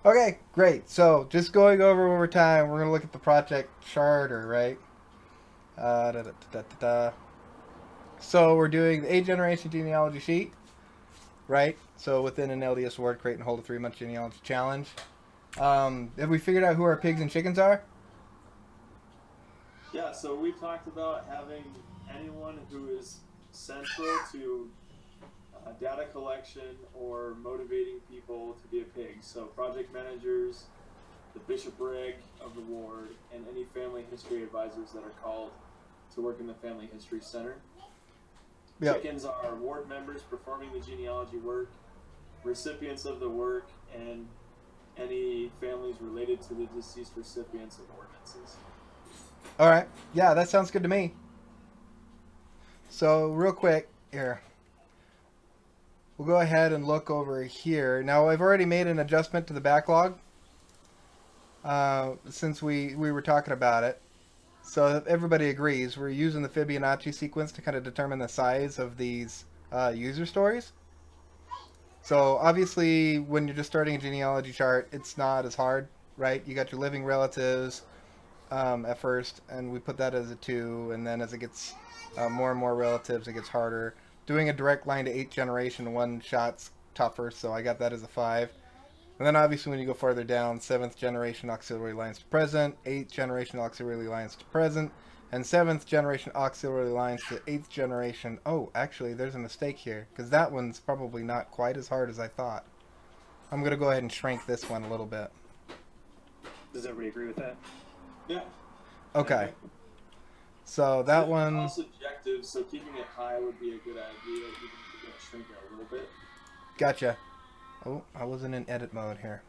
Okay, great. So just going over one more time, we're gonna look at the project charter, right? Da, da, da, da, da. So we're doing the 8 generation genealogy sheet, right? So within an LDS ward, create and hold a 3 month genealogy challenge. Have we figured out who our pigs and chickens are? Yeah, so we talked about having anyone who is central to data collection or motivating people to be a pig. So project managers, the bishopric of the ward, and any family history advisors that are called to work in the family history center. Yep. Chickens are ward members performing the genealogy work, recipients of the work, and any families related to the deceased recipients of ordinances. All right. Yeah, that sounds good to me. So real quick here, we'll go ahead and look over here. Now I've already made an adjustment to the backlog since we were talking about it. So if everybody agrees, we're using the Fibonacci sequence to kind of determine the size of these user stories. So obviously, when you're just starting a genealogy chart, it's not as hard, right? You got your living relatives at first, and we put that as a 2, and then as it gets more and more relatives, it gets harder. Doing a direct line to 8 generation one shot's tougher, so I got that as a 5. And then obviously when you go farther down, 7th generation auxiliary lines to present, 8th generation auxiliary lines to present, and 7th generation auxiliary lines to 8th generation. Oh, actually, there's a mistake here, because that one's probably not quite as hard as I thought. I'm going to go ahead and shrink this one a little bit. Does everybody agree with that? Yeah. Okay. So that It's one... all subjective, so keeping it high would be a good idea, even if you're going to shrink it a little bit. Gotcha. Oh, I wasn't in edit mode here.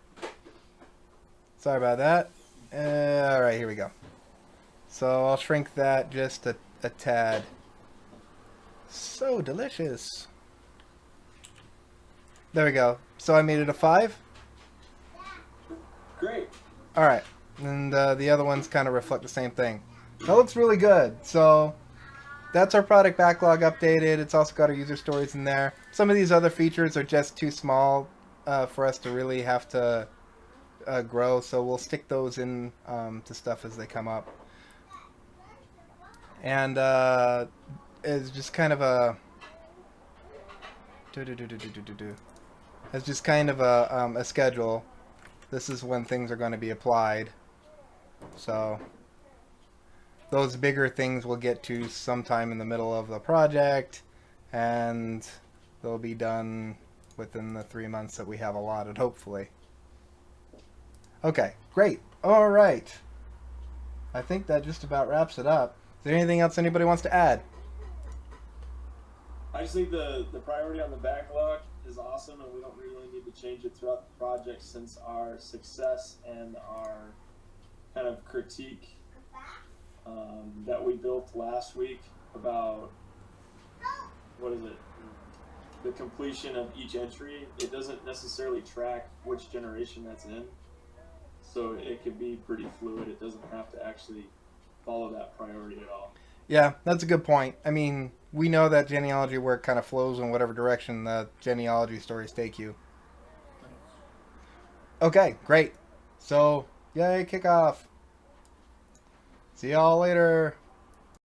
Sorry about that. All right, here we go. So I'll shrink that just a tad. So delicious. There we go. So I made it a 5. Great. All right, and the other ones kind of reflect the same thing. That looks really good. So that's our product backlog updated. It's also got our user stories in there. Some of these other features are just too small for us to really have to grow, so we'll stick those in to stuff as they come up. And it's just kind of a it's just kind of a schedule. This is when things are going to be applied. So those bigger things we'll get to sometime in the middle of the project, and they'll be done within the 3 months that we have allotted, hopefully. Okay, great. All right. I think that just about wraps it up. Is there anything else anybody wants to add? I just think the priority on the backlog is awesome, and we don't really need to change it throughout the project since our success and our kind of critique that we built last week about, what is it, the completion of each entry, it doesn't necessarily track which generation that's in. So it could be pretty fluid. It doesn't have to actually follow that priority at all. Yeah, that's a good point. I mean, we know that genealogy work kind of flows in whatever direction the genealogy stories take you. Okay, great. So, yay, kickoff. See y'all later.